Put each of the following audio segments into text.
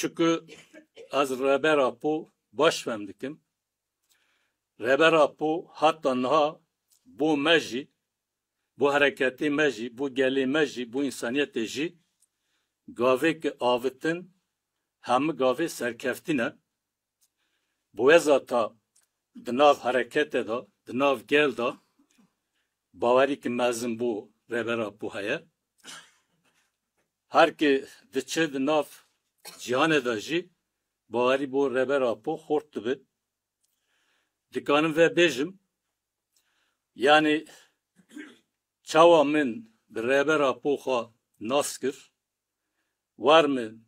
Çünkü az rebera po baş femdikim. Rebera po hatta naha bu meji, bu hareketi meji, bu geli meji, bu insaniyeti ji gavê ki avitin hemî gavê serkeftîne bu ezata di nav hareketê da, di nav gel da bawerî ki mezin bû rebera bû heye. Her ki diçe di nav cihanê da jî bawerî bû rebera bû xort dibe. Dikanim ve bêjim yani çawa min bi rebera bû xwe nas kir, war min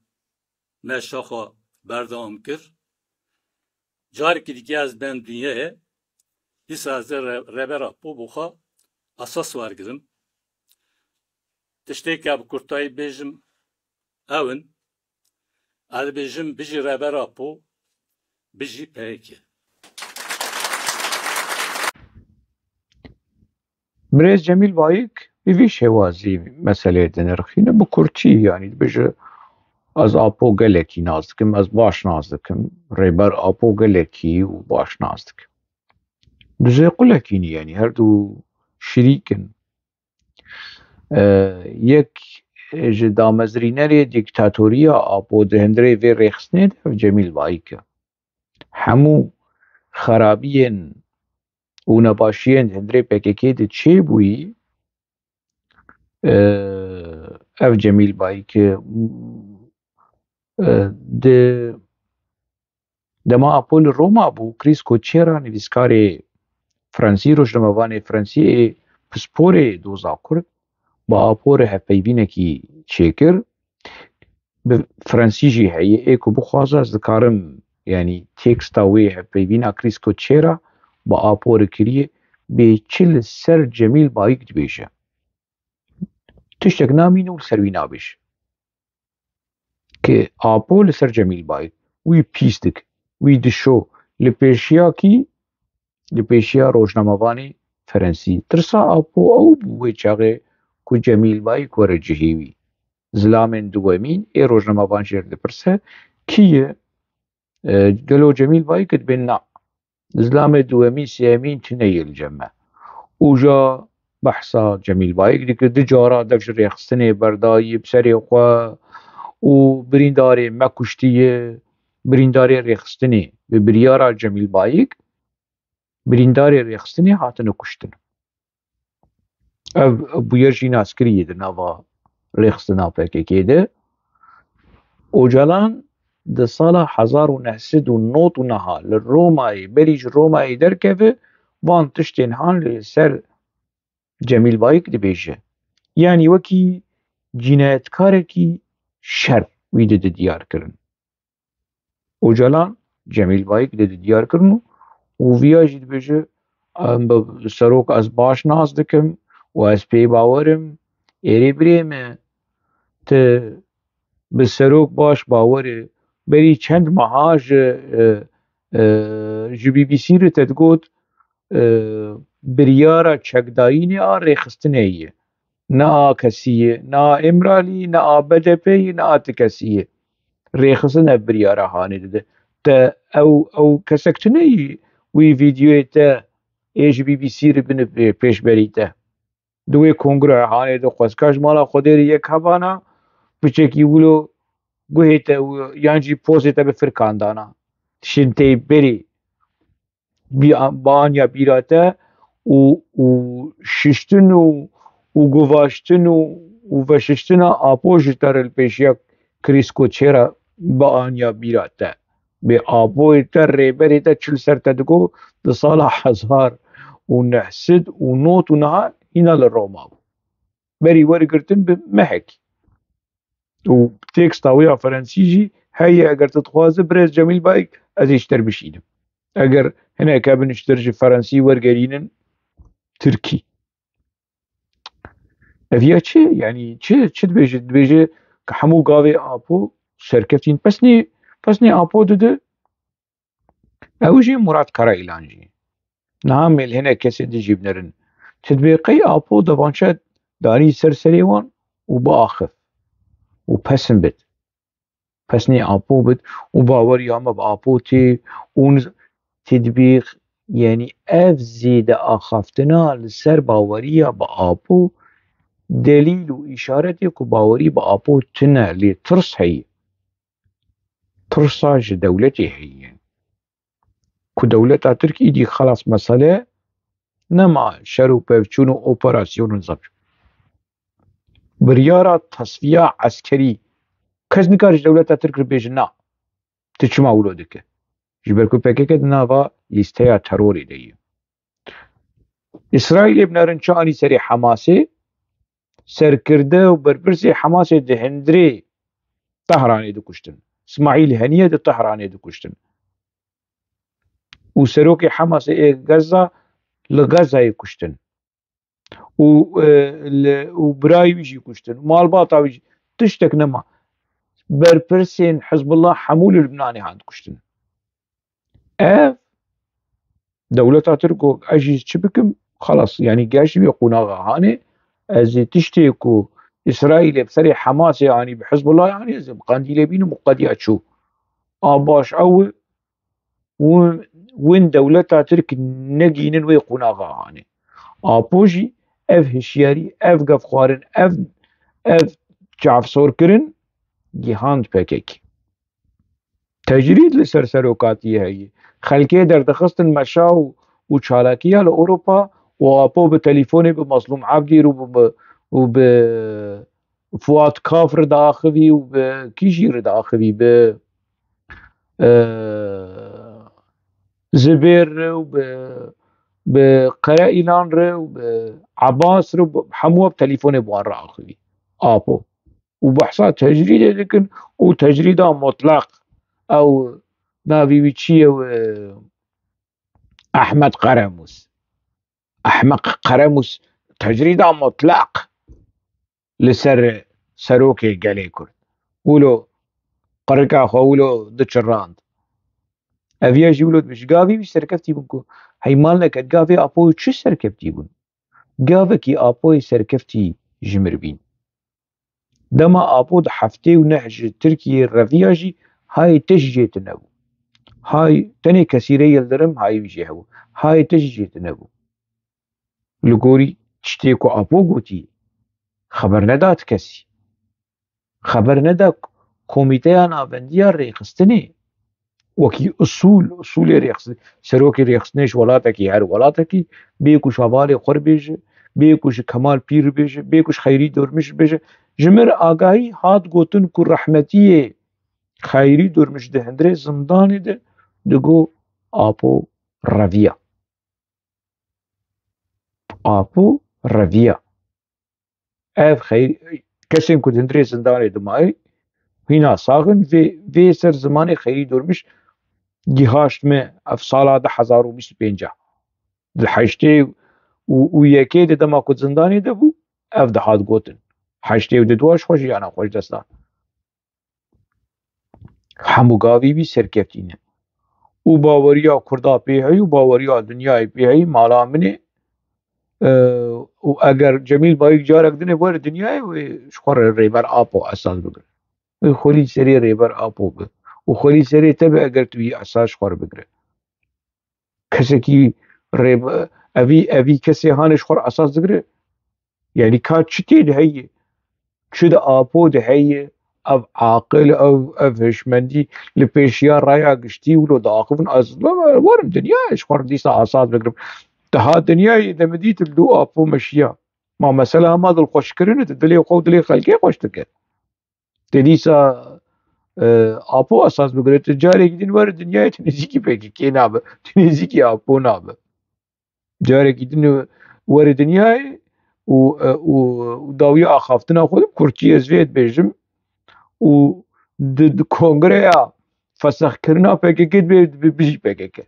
meşa xwe berdewam kir. Carekî dikê ez bên dünyayê dîsa ez ê rebera bû bû xwe esas wergirim. Tiştêke bi kurtayî bêjim ew in, ez dibêjim bijî rebera bû, bijî peyekê. Birêz Cemîl Bayik bi vî şêwazî meseleyê dinirxîne bi kurtî yanî dibêje ez apo gelekî naz dikim, ez baş naz dikim, rêber apo gelekî û baş naz dikim. Di zêqulekî yanî her du şirîk in. Yek ji damezrînerê dîktatoriya apo di hundirê vê rêxistinê de ev Cemîl Bayik e. Hemû xerabiyên û nebaşiyên di hundirê PKK de çêbûyî ev Cemîl Bayik e. Dema apo li Roma bû Krîsko Çêra nivîskarê Fransî rojnamevanê Fransîyê pisporê doza Kurd bi aporê hevpeyvînekî çêkir. Bi Fransî jî heye ê ku bixwaze ez dikarim yanî teksta wê hevpeyvîna Krîsko Çêra bi aporê kiriye bêçi li ser Cemîl Bayik dibêje. Tiştek namîne û li ser wî nabêje. Ki apo li ser Cemîl Bayik wî pîs dik, wî dişo li pêşiya kî? Li pêşiya rojnamevanê Fransî. Tirsa apo ew bû wê çaxê ku Cemîl Bayik were cihêwî. Zilamên duwemîn ê rojnamevan jê dipirse kî ye? Gelo Cemîl Bayik dibê na. Zilamê duwemîn sêyemîn tune yê li cem me. û ja behsa Cemîl Bayik dike di cara dev ji rêxistinê berdayî bi serê xwe û birîndarê me kuştiye. Birîndarê rêxistinê bi biryara Cemîl Bayik birîndarê rêxistinê hatine kuştin. Ev bûye jînaskirî ye di nava rêxistina PKK de. Ocalan di sala 1999 li Romayê berî ji Romayê derkeve van tiştên han li ser Cemîl Bayik dibêje. Yani wekî cinayetkarekî şer wî de diyar kirin. Ocalan Cemîl Bayik de diyar kirin û vîya jî dibêje bi serok ez baş naz dikim û ez pê bawerim êrê birê me tu bi serok baş bawerê berî çend meha ji BBC re te digot biryara çekdayînê a rêxistinê ye. Ne a kesî ye, ne a Emralî, ne a BDP ye, ne a ti kesî ye. Rêxistin ev biryara hanê dide. Te ew kesek tune yî wî vîdyoyê te ê ji BBC re bine pêşberî te. Di wê kongreya hanê de xwezka ji mala Xwedê re yek hevana biçekî wilo guhê te yan jî pozê te bi firkan dana. Tişên tê berê bi aniya bîra te û şiştin û guvaştin û veşiştina apo ji te re li pêşiya Krîsko Çêra bi aniya bîra te. Bê apoyê te rêberê te çil ser te digo di sala 1999 hîna li Roma bû. Berî wergirtin bi mehekî. û teksta wê a Fransî jî heye eger tu dixwazî birêz Cemîl Bayik ez ê ji te re bişînim. Eger hinek hebin ji te ji Fransî wergerînin Tirkî. Ev ya çi? Yani çi dibêje? Dibêje ki hemû gavê apo serkeftîn. Pesnê apo dide ew jî Murat Karailan jî. Niha mêl hinek kesên din jî binirin. Ti dibê qey apo devançe danî ser serê wan û biaxif û pesin bit. Pasni آپو بد و باوری هم با آپو تی اون تدبیق یعنی if زید آخافتنا لسر باوری با آپو دلیل و اشارتی که باوری با آپو تنه لی ترس هی ترساج دولتی هی که دولتا ترکی دی خلاص مسئله نما شرو پفچون و اپراسیون زب بریارا تصفیه عسکری کس نکارش دولتا ترک رو بیجن نا تچما اولو دکه جبر کو پکه که ناوا لیسته تروری دیه اسرائیل بنارن چانی سری حماسه سرکرده و برپرسی حماسه ده هندری طهرانه دو کشتن اسماعیل هنیه ده طهرانه دو کشتن و سروک حماسه غزه لغزه کشتن و برای ویجی کشتن مالباتا ویجی تشتک نما برپرسین حزب الله حمول لبناني هاند کشتن اف دولتا تركو اجيز تشبكم خلاص يعني قاش بيقونا هاني ازي تشتيكو اسرائيل بسري حماس يعني بحزب الله يعني زي قانديل بينو مقديات شو باش او وين دولتا ترك نجين ويقونا هاني بوجي اف هشياري اف قف خوارن اف جعف صور كرن جهاند بكيك تجرید لسر سروکاتی هی خلکه در دخستن مشا و چالاکیه لأوروپا و آپو به تلیفونی به مظلوم عبدی و به فواد کافر داخوی و به کیجی رداخوی به زبیر و به قره ایلان رو و به عباس رو همو به تلیفون بوان را آخوی آپو و بحثا تجریده لكن و تجریده مطلق او نافيويتشي احمد قرموس احمق قرموس تجريده مطلق لسر سروكي قالي كرد ولو قرقا خولو دچراند افيا جولود مش قافي مش سركفتي بنكو هي مالنا كد قافي ابوي چه سركفتي بن قافكي ابوي سركفتي جمربين دما ابود حفتي ونحج تركي الرفياجي هاي تشجيت نبو هاي تاني كثيرة يلدرم هاي بيجي هو هاي تجيت نبو لقوري تشتيكو أبو قوتي خبر ندات كسي خبر ندا كوميتيا نافنديا ريخستني وكي أصول ريخستني سروكي ريخستنيش ولاتكي هر ولاتكي بيكوش عبالي قر بيجي بيكوش كمال بير بيجي بيكوش خيري دورمش بيجي جمر آگاهي هات قوتن كو رحمتيه خيري دورمش دهندري زنداني ده دگو آپو رویه آپو رویه اف خیر کسیم که دندری زندان دمایی هینا ساغن وی سر زمان خیری دورمش گیهاشت me اف سالا ده 1025 ده حشته و یکی ده دما که زندانی ده بو اف ده هاد گوتن حشته و ده دواش خوش یانا خوش دستا همو گاوی بی سرکفتینه و باوریا کردا پیهی و باوریا دنیای پیهی مالا منه و اگر جمیل با یک جارک دنه بار دنیای و شخور ریبر آپو اساس بگره و خولی سری ریبر آپو بگره و خولی سری تبه اگر توی اساس شخور بگره کسی کی ریبر اوی کسی هانش خور اساس بگره یعنی که چتی ده هیه چه ده آپو ده هیه او عاقل او هشمندی لپیشیا رایا گشتی ولو داخفن از وارم دنیایش خور دیسا اساس بگره تها دنیای دمدیت الدو آپو مشیا ما مثلا ما دل خوش کرنه دلی خو دلی خلقی خوش تکه دیسا آپو اساس بگره تجاری گدین وار دنیای تنزیکی پکی کی نابه تنزیکی آپو نابه جاری گدین وار دنیای و داوی آخافتنا خودم کرچی ازوید بیجم و کنگره فسخ کرنا پکی کد بیجی پکی که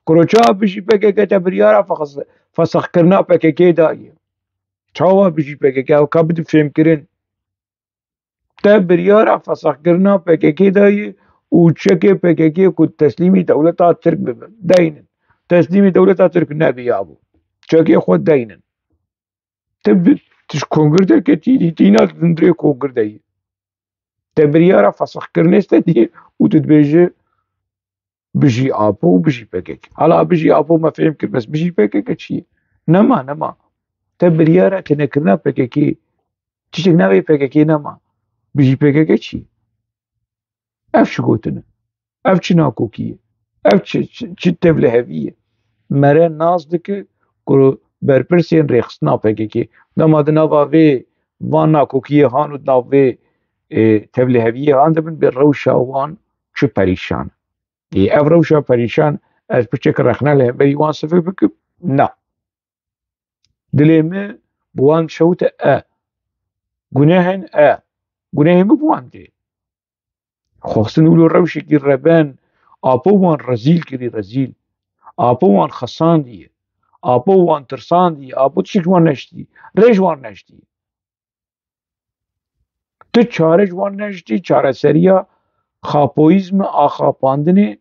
کروچا بشی پکی تا بریارا فسخ کرنا پکی دایی چاوا بشی پکی و کبد فهم کرن تا بریارا فسخ کرنا پکی دایی و چکه پکی کو تسلیمی دولتا ترک داینن تسلیمی دولتا ترک نبی ابو چکه خود داینن تب تش کنگر در که تینا دندری کنگر دایی تبريارة فسخ كرنيستا دي وتتبيجي بجي آبو وبجي بكك هلا بجي آبو ما فهم كر بس بجي بكك شي نما تبريارة تنكرنا بككي تشتك ناوي بككي نما بجي بكك شي اف شغوتنا اف چناكوكية اف تبله هفية مره ناز دكه کرو برپرسین رخصنا پککی دما دنوا وی وانا کوکیه هان و دنا وی تبله هویه هان دبن بر روشا وان چه پریشان اف روشا پریشان از پچک رخنا له بری وان صفر بکب نا دلیمه بوان شوت گناهن گناهن بوان دی خواستن اولو روشی کی ربان آپو وان رزیل کری رزیل آپو وان خسان دیه آپو وان ترسان دی آپو تشک وان نشتی ریج وان نشتی تو چارج وان نشتی چاره سریا خاپویزم آخاپاندنی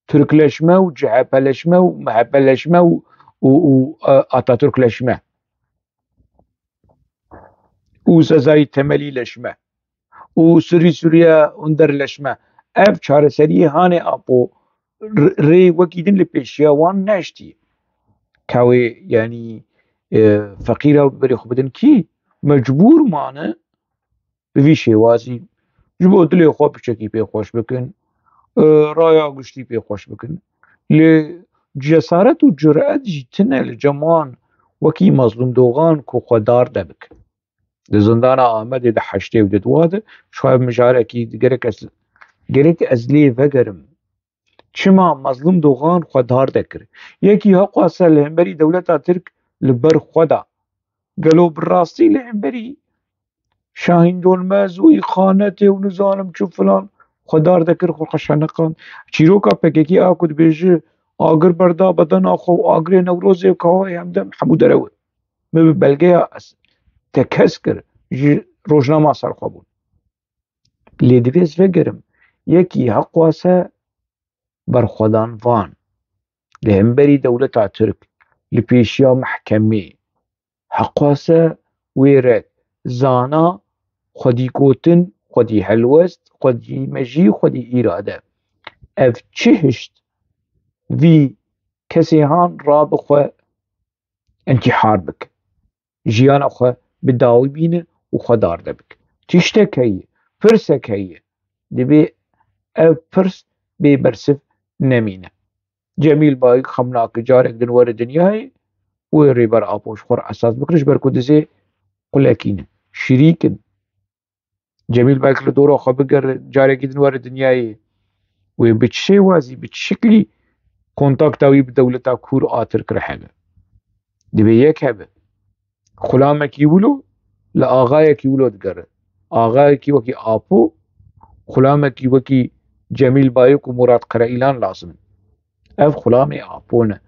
ترکleşme و CHP'leşme و MHP'leşme و Atatürkleşme و sezai temelileşme و Suriye underleşme ev çareseriye hane apo ری وکیدن لپیشیا وان نشتی کاوی یعنی فقیره بری خوبدن کی مجبور مانه بوی شیوازی جبو دلی خواب چکی پی خوش بکن رایا گشتی پی خوش بکن لجسارت و جرأت جیتنه لجمان وکی مظلوم دوغان کو خوددار دبک لزندان آمده ده حشته و دواده شاید مجاره کی گرک از لی وگرم چما مظلوم دوغان خوددار دکر یکی حق اصل لهمبری دولتا ترک لبر خدا گلو براستی لهمبری شاهین دولمز و خانت و نظانم چو فلان خوددار دکر خشنقان چیروکا پککی آکد بیجه آگر بردا بدن آخو آگر نوروزی و کهای همدم حمود روه مبه بلگه تکس کر روشنامه سر خوابون لیدویز وگرم یکی حق اصل برخودان وان لهمبری دولتا ترک لپیشیا محکمه حقاسه ویرک زانا خودی گوتن خودی حلوست خودی مجی خودی ایراده اف چهشت وی کسی هان را بخوا انتحار بک جیان خوا بداوی بینه و خوددار دبک تشتکیه پرسکیه دبی اف پرس بی برسف نمینه جمیل بای خمناک جارک دنوار دنیای و ریبر آپوش خور اساس بکرش برکودزه قلکینه شریکن جمیل بای کل دورو خواب بگر جارک دنوار دنیای و بچه وازی بچشکلی کنتاکت آوی بدولتا کور آتر کرحبه دبی یک هبه خلامه کی ولو لآغای کی ولو دگره آغای کی وکی آپو خلامه کی وکی جمیل بایو مراد قرائیلان لازم اف خلامه آپونه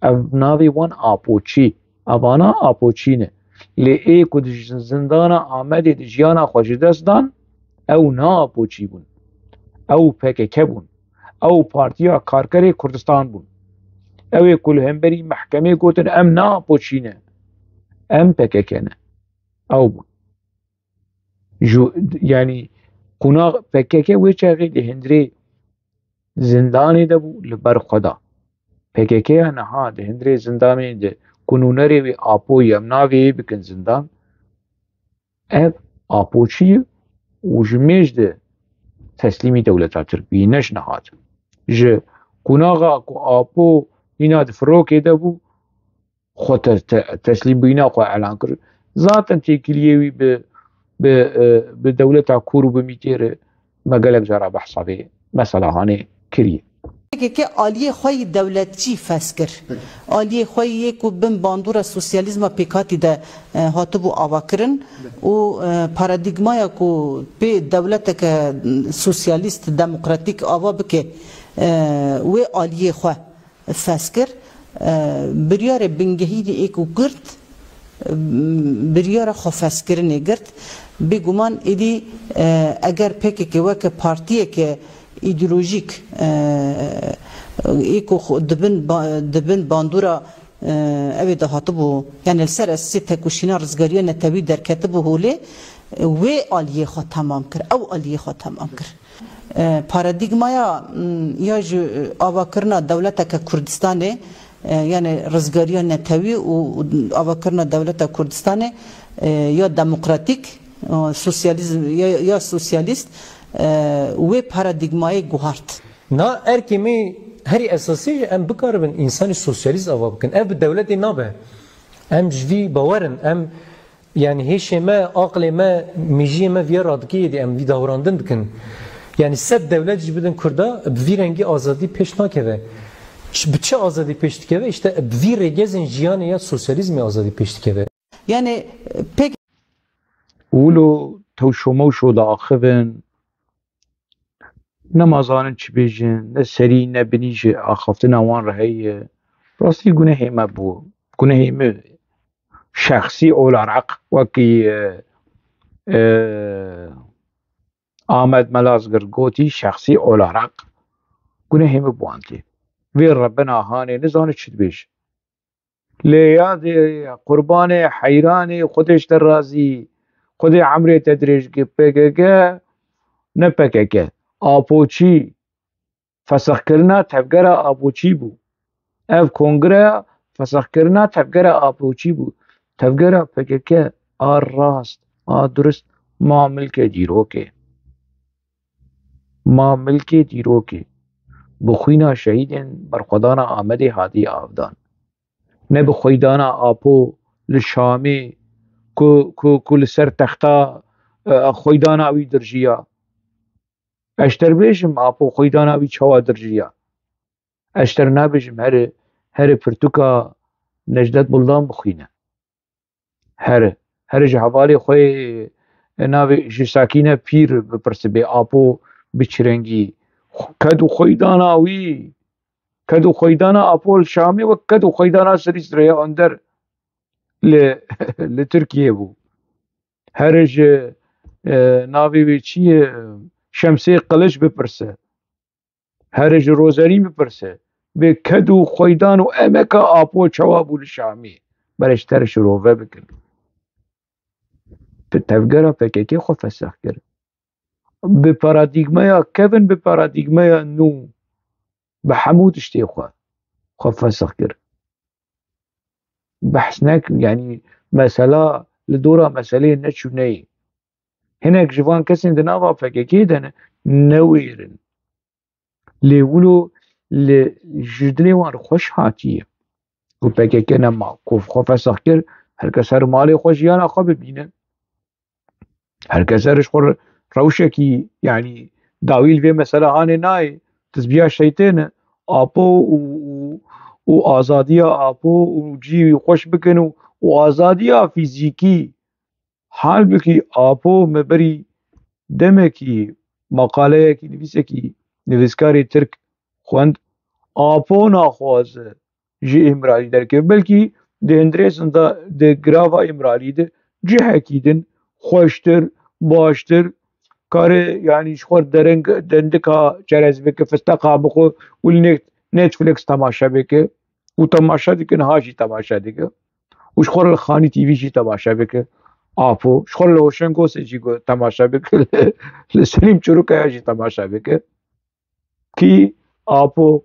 اف ناوی وان آپوچی اوانا آپوچینه لی ای کد زندانا آمده دی جیانا خوش دست دان او نا آپوچی بون او پکک بون او پارتیا کارکر کردستان بون او کل همبری محکمه گوتن ام نا آپوچینه ام پککنه او بون یعنی قناغ پککه وی چاقی لهندری زندانی دبو لبر خدا پککه نها لهندری زندانی ده کنونری وی آپو یمناوی بکن زندان اف آپوچی و جمیش ده تسلیمی دولتا ترکی نش نهاد ج قناغا کو آپو اینا ده فروکه دبو خود تسلیم بینا خو اعلان کرد ذاتن تیکلیوی به دولتا کورو بمیتیره مگلک جرا بحثا به مثلا هانه کریه که آلیه خوی دولتی فسکر آلیه خوی یکو بن باندورا سوسیالیزم پیکاتی ده هاتبو آوا کرن و پارادیگمایا کو به دولت که سوسیالیست دموکراتیک آوا بکه و آلیه خو فسکر بریار بنگهیدی ایکو گرد بریار خو فسکرنی گرد بگمان ایدی اگر پکی که وک پارتیه که ایدئولوژیک ایکو دبن باندورا اوی ده هاتبو یعنی السر اساسی تکوشینا رزگاریه نتوی در کتبو هوله و آلیه خود تمام کرد او آلیه خود تمام کرد پارادیگمایا یا جو آوا کرنا دولت که کردستانه یعنی رزگاری نتوی و آوا کرنا دولت کردستانه یا دموکراتیک سوسیالیسم یا سوسیالیست و پارادیگمای گوهارت نا ارکمی هری اساسی ام بکاربن انسانی سوسیالیست آوا بکن اف دولت نابه ام جوی باورن ام yani heşe me, akle me, mijiye me viye radkiye de em vidavrandın dikin. Yani sed devlet jibidin Kurda bir rengi azadi peş nakeve. Bütçe azadi peş dikeve işte bir regezin jiyane ya sosyalizmi azadi peş dikeve. Yani pek ولو تو شما شو داخبن نمازان چی بیجن نه سری نه بنیجه آخفتن آوان رهیه راستی گناه ما بو گناه ما شخصی اولارق وکی آمد ملازگر گوتی شخصی اولارق گناه ما بوانتی وی ربنا هانه نزانه چی بیج لیاد قربان حیران خودش در رازی خود عمری تدریج که پککه نه پککه آپوچی فسخ کرنا تفگره آپوچی بو اف کنگره فسخ کرنا تفگره آپوچی بو تفگره پککه آر راست درست ما ملک دیروکه ما ملک دیروکه بخوینا شهیدن برخدانا آمد هادی آفدان نه بخویدانا آپو لشامی کو لسر تختا خویدانا وی درجیا اشتر بیشم آپو خویدانا وی چوا درجیا اشتر نبیشم هر پرتوکا نجدت بلدان بخوینه هر جهوالی خوی ناوی جساکینه پیر بپرسه بی آپو بچرنگی کدو خویدانا وی کدو خویدانا آپو شامی و کدو خویدانا سریس ریا اندر لترکیه بو هرج ناوی وی چیه شمسی قلش بپرسه هرج روزاری بپرسه به کدو خویدان و امکا آپو چوابو لشامی برشتر شروعه بکن تفگره پکیکی خود فسخ کرد به پارادیگمایا کبن به پارادیگمایا نو به حمود اشتی خود فسخ کرد بحث نک یعنی مسئله لدورا مسئله نچونه هناك جوان كسين دناوا فكاكي دن نويرن لولو لجدني وان خوش هاتيه و فكاكي نما كوف خوف سخكر هر كسر مالي خوش يانا خو ببينه هر كسرش خور روشكي يعني داويل في مسألة هاني ناي تسبيح شيطان آپو و آزادية آپو و جي خوش بكن و آزادية فيزيكي حال بکی آپو مبری دمکی مقاله کی نویسه کی نویسکاری ترک خوند آپو ناخوازه جی امرالی درکه بلکی ده اندرسن ده گراوا امرالی ده جه کیدن خوشتر باشتر کاره یعنی شخور درنگ دندکا چرز بکه فستقا بخو ولی نتفلکس تماشا بکه و تماشا دکن هاشی تماشا دکه و شخور الخانی تیوی شی تماشا بکه آپو شخور لوشن کو سے جی کو تماشا بکه لسلیم چورو کیا جی تماشا بکه کی آپو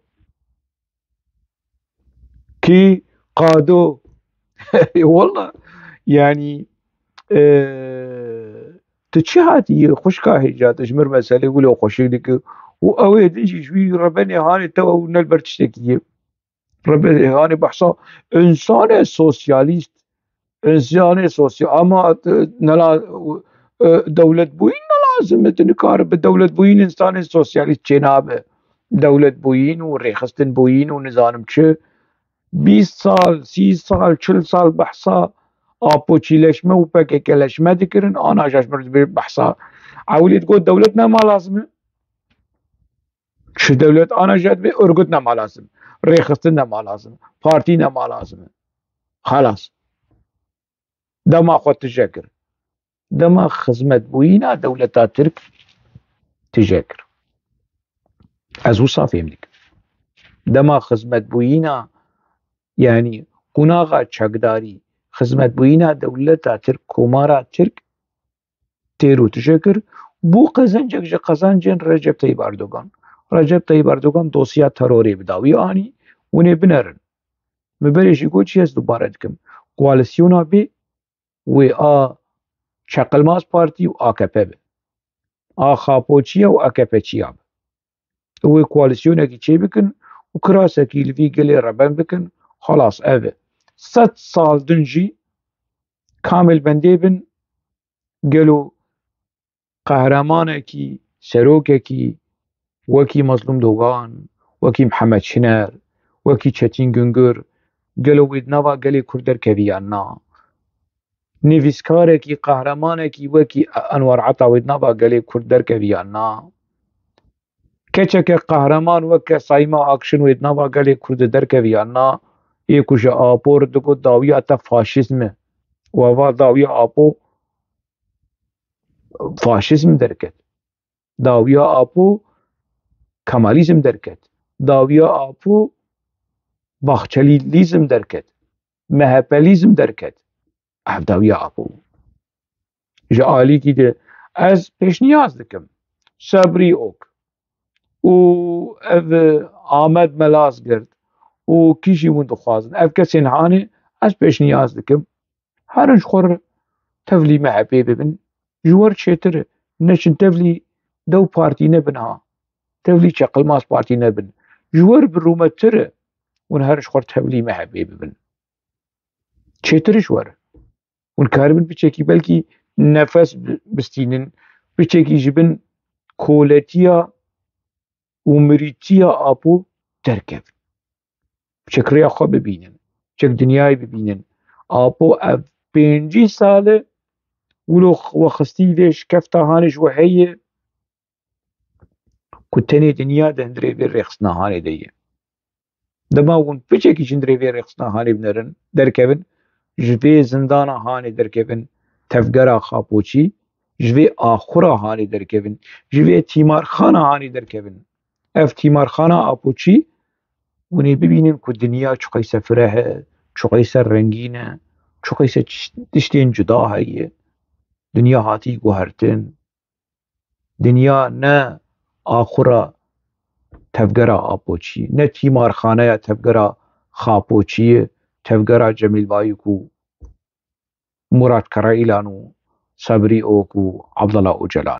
کی قادو والله يعني تشهاتي خشكا هجات اشمر مسألة يقولوا خوشك ديك وأوي دنجي شوي ربنا هاني تو نلبر تشتكي ربنا هاني بحصا إنسان سوسياليست إنسان سوسيال أما نلا دولة بوين لازم تنكار بدولة بوين إنسان سوسياليست جنابه دولة بوين وريخستن بوين ونظام چه 20 سال 30 سال 40 سال بحصا آپوچیلشمه و پککلشمه دکرن آنا جاشمرد بیر بحثا عولی تقول دولتنا ما لازمه چه دولت آنا جاد بیر ارگتنا ما لازم ریخستنا ما لازم پارتینا ما لازمه خلاص دما خود تشکر دما خدمت بوینا دولتا ترک تشکر از او صافیم دیک دما خدمت بوینا yani قناغا çakdari خدمت بوینا دولتا ترک کومارا ترک تیرو تشکر بو قزنجک جه قزنجن رجب طیب Erdogan دosya terorê bi dawî anî hûn ê binerin. Mi berê jî got çi ez dubare dikim. Koalisyona bê wê a Çeqilmaz Partî û AKP be. A Xapoçiya û AKPçiya be. Wê koalisyonekî çê bikin û kirasekî li vî gelê rebem bikin, xelas ev e. 100 sal din jî kamilbendê bin gelo qehremanekî, serokekî wekî Mazlûm Dogan, wekî Mihemed Şiner, wekî Çetin Güngör gelo wê di nava gelê Kurd derkeviya na. Nivîskarekî qehremanekî wekî Enwer Ata wê di nava gelê Kurd derkeviya na. Keçeke qehreman weke Sayma Akşin wê di nava gelê Kurd derkeviya na. Ê ku ji Apo re digot dawiya te faşîzm e. Weva dawiya Apo faşîzm derket. Dawiya Apo Kemalîzm derket. Dawiya Apo Baxçelîzm derket. MHPlîzm derket. Ev dawiya Apo. Ji alîkî de ez pêşniyaz dikim. Sebrî ok û ev Amed Melazgirt û kî jî hûn dixwazin ev kesên hanê ez pêşniyaz dikim herin ji xwe re tevlî MHPê bibin ji we re çêtir e. Neçin tevlî dew partî nebin ha. Tevlî Çeqilmaz Partî nebin. Ji we re bi rûmettir e hûn herin ji xwe re tevlî MHPê bibin. Çêtir e ji we re. Hûn karibin biçekî belkî nefes bistînin, biçekî ji bin koletiya û mirîtiya Apo derkevin. Biçek rêya xwe bibînin. Biçek dinyayê bibînin. Apo ev 5 sal e wilo wexistî vê şikefta hanê ji we heye ku tenê dinya di hundirê vê rêxistina hanê de ye. Dema hûn biçekî ji hundirê vê rêxistina hanê binerin derkevin ji vê zindana hanê derkevin tevgera Xapoçî, ji vê axura hanê derkevin, ji vê tîmarxana hanê derkevin. Ev tîmarxana Apoçî hûn ê bibînin ku dinya çi qeyse fireh e, çi qeyse rengîn e, çi qeyse tiştên cuda heye. Dinya hatî guhertin. Dinya ne axura tevgera Apoçî, ne tîmarxaneya tevgera Xapoçî ye, tevgera Cemîlbayî ku Murat Karayîlan û Sebrî Ok û Abdullah Öcalan.